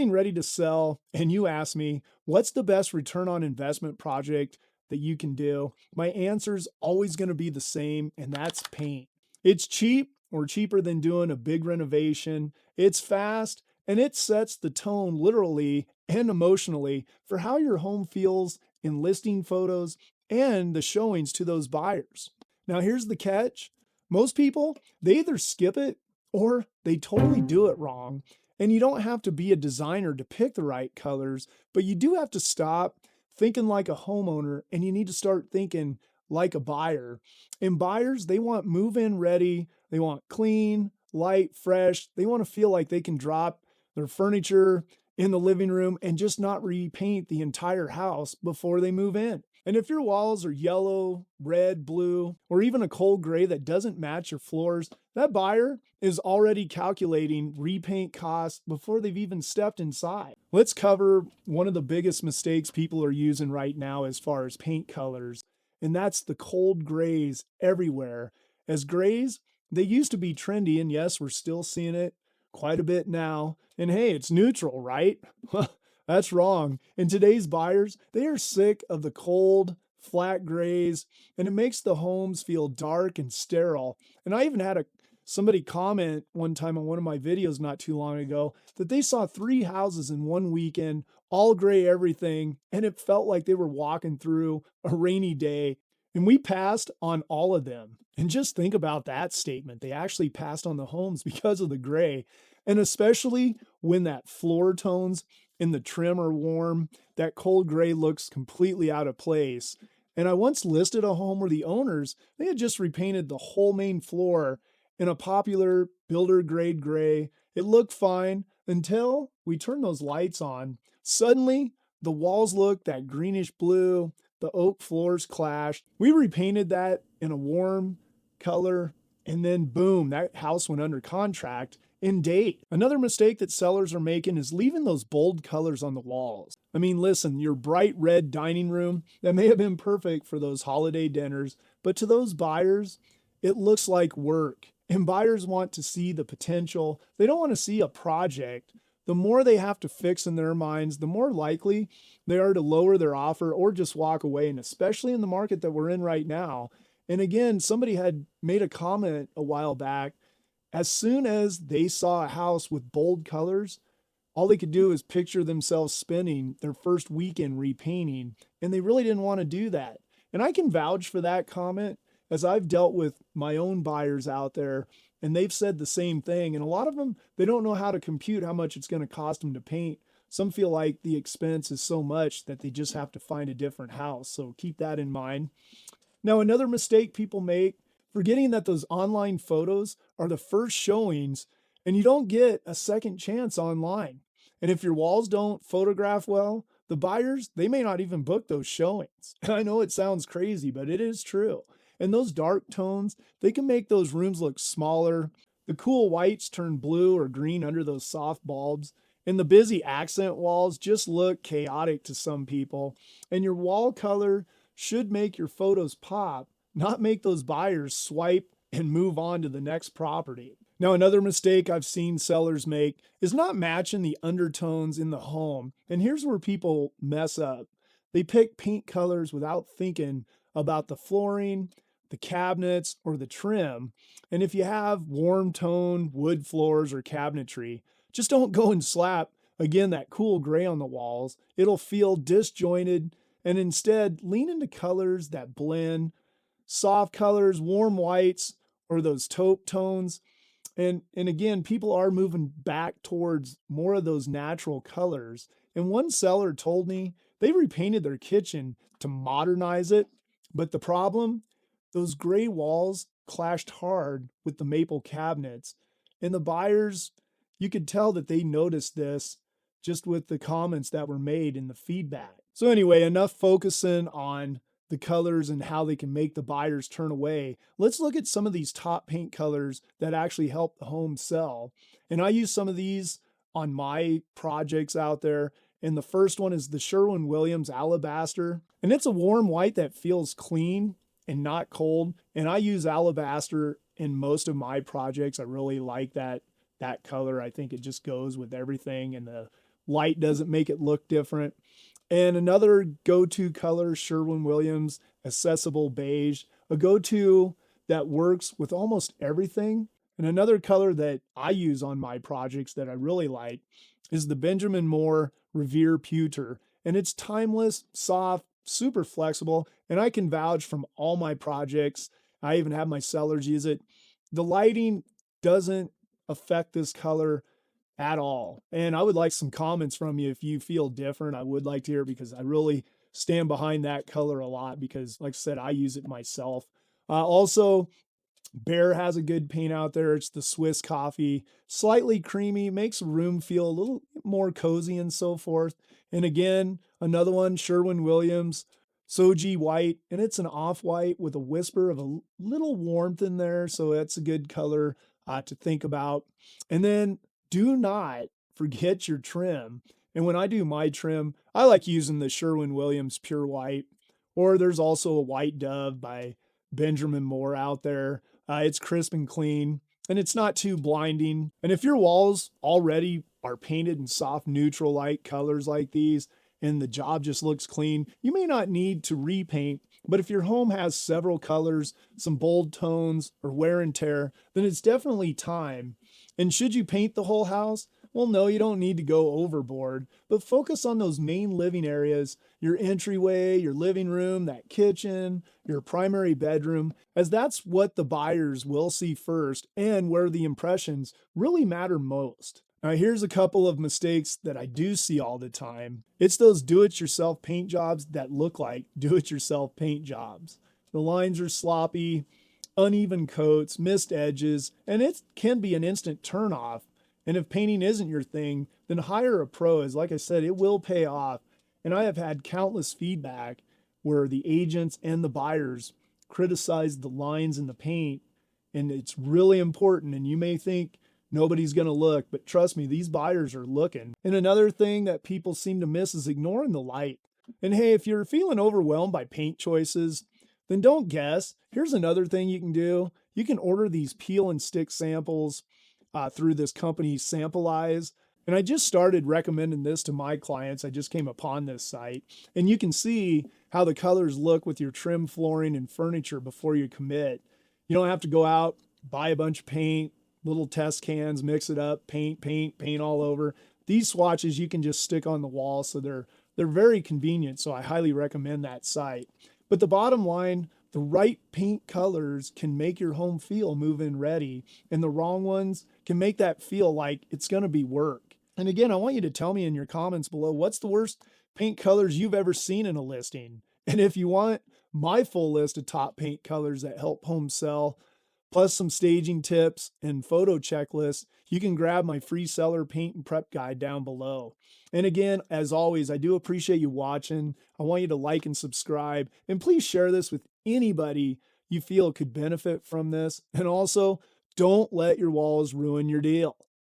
getting ready to sell and you ask me, what's the best return on investment project that you can do? My answer is always going to be the same, and that's paint. It's cheap or cheaper than doing a big renovation. It's fast and it sets the tone literally and emotionally for how your home feels in listing photos and the showings to those buyers. Now, here's the catch. Most people, they either skip it or they totally do it wrong. And you don't have to be a designer to pick the right colors, but you do have to stop thinking like a homeowner and you need to start thinking like a buyer. And buyers, they want move-in ready, they want clean, light, fresh. They want to feel like they can drop their furniture in the living room and just not repaint the entire house before they move in. And if your walls are yellow, red, blue, or even a cold gray that doesn't match your floors, that buyer is already calculating repaint costs before they've even stepped inside. Let's cover one of the biggest mistakes people are using right now as far as paint colors, and that's the cold grays everywhere. As grays, they used to be trendy, and yes, we're still seeing it quite a bit now. And hey, it's neutral, right? That's wrong. And today's buyers, they are sick of the cold, flat grays, and it makes the homes feel dark and sterile. And I even had somebody comment one time on one of my videos not too long ago that they saw 3 houses in one weekend, all gray everything, and it felt like they were walking through a rainy day. And we passed on all of them. And just think about that statement. They actually passed on the homes because of the gray. And especially when that floor tones in the trim are warm, that cold gray looks completely out of place. And I once listed a home where the owners, they had just repainted the whole main floor in a popular builder grade gray. It looked fine until we turned those lights on. Suddenly, the walls looked that greenish blue, the oak floors clashed. We repainted that in a warm color, and then boom, that house went under contract in date. Another mistake that sellers are making is leaving those bold colors on the walls. I mean, listen, your bright red dining room, that may have been perfect for those holiday dinners, but to those buyers, it looks like work. And buyers want to see the potential. They don't want to see a project. The more they have to fix in their minds, the more likely they are to lower their offer or just walk away. And especially in the market that we're in right now. And again, somebody had made a comment a while back. As soon as they saw a house with bold colors, all they could do is picture themselves spending their first weekend repainting, and they really didn't want to do that. And I can vouch for that comment as I've dealt with my own buyers out there, and they've said the same thing. And a lot of them, they don't know how to compute how much it's going to cost them to paint. Some feel like the expense is so much that they just have to find a different house. So keep that in mind. Now, another mistake people make, forgetting that those online photos are the first showings and you don't get a second chance online. And if your walls don't photograph well, the buyers, they may not even book those showings. I know it sounds crazy, but it is true. And those dark tones, they can make those rooms look smaller. The cool whites turn blue or green under those soft bulbs. And the busy accent walls just look chaotic to some people. And your wall color should make your photos pop, not make those buyers swipe and move on to the next property. Now, another mistake I've seen sellers make is not matching the undertones in the home. And here's where people mess up. They pick paint colors without thinking about the flooring, the cabinets, or the trim. And if you have warm tone wood floors or cabinetry, just don't go and slap, again, that cool gray on the walls. It'll feel disjointed, and instead lean into colors that blend, soft colors, warm whites, or those taupe tones. And again, people are moving back towards more of those natural colors. And one seller told me they repainted their kitchen to modernize it. But the problem, those gray walls clashed hard with the maple cabinets. And the buyers, you could tell that they noticed this just with the comments that were made in the feedback. So anyway, enough focusing on the colors and how they can make the buyers turn away. Let's look at some of these top paint colors that actually help the home sell. And I use some of these on my projects out there. And the first one is the Sherwin-Williams Alabaster. And it's a warm white that feels clean and not cold. And I use alabaster in most of my projects. I really like that color. I think it just goes with everything. And the light doesn't make it look different. And another go-to color, Sherwin-Williams Accessible Beige, a go-to that works with almost everything. And another color that I use on my projects that I really like is the Benjamin Moore Revere Pewter. And it's timeless, soft, super flexible, and I can vouch from all my projects. I even have my sellers use it. The lighting doesn't affect this color at all. And I would like some comments from you if you feel different. I would like to hear because I really stand behind that color a lot because, like I said, I use it myself. Also, Bear has a good paint out there. It's the Swiss coffee, slightly creamy, makes a room feel a little more cozy and so forth. And again, another one, Sherwin-Williams, Soji White, and it's an off-white with a whisper of a little warmth in there. So that's a good color to think about. And then do not forget your trim. And when I do my trim, I like using the Sherwin-Williams Pure White, or there's also a White Dove by Benjamin Moore out there. It's crisp and clean, and it's not too blinding. And if your walls already are painted in soft neutral light colors like these, and the job just looks clean, you may not need to repaint. But if your home has several colors, some bold tones, or wear and tear, then it's definitely time. And should you paint the whole house? Well, no, you don't need to go overboard, but focus on those main living areas, your entryway, your living room, that kitchen, your primary bedroom, as that's what the buyers will see first and where the impressions really matter most. Now, here's a couple of mistakes that I do see all the time. It's those do-it-yourself paint jobs that look like do-it-yourself paint jobs. The lines are sloppy, uneven coats, missed edges, and it can be an instant turnoff. And if painting isn't your thing, then hire a pro. As like I said, it will pay off. And I have had countless feedback where the agents and the buyers criticize the lines in the paint, and it's really important. And you may think nobody's going to look, but trust me, these buyers are looking. And another thing that people seem to miss is ignoring the light. And hey, if you're feeling overwhelmed by paint choices, then don't guess. Here's another thing you can do. You can order these peel and stick samples through this company, Sampleize. And I just started recommending this to my clients. I just came upon this site. And you can see how the colors look with your trim, flooring, and furniture before you commit. You don't have to go out, buy a bunch of paint, little test cans, mix it up, paint all over. These swatches you can just stick on the wall, so they're very convenient. So I highly recommend that site. But the bottom line, the right paint colors can make your home feel move-in ready, and the wrong ones can make that feel like it's going to be work. And again, I want you to tell me in your comments below, what's the worst paint colors you've ever seen in a listing? And if you want my full list of top paint colors that help homes sell, plus some staging tips and photo checklists, you can grab my free seller paint and prep guide down below. And again, as always, I do appreciate you watching. I want you to like and subscribe, and please share this with anybody you feel could benefit from this. And also, don't let your walls ruin your deal.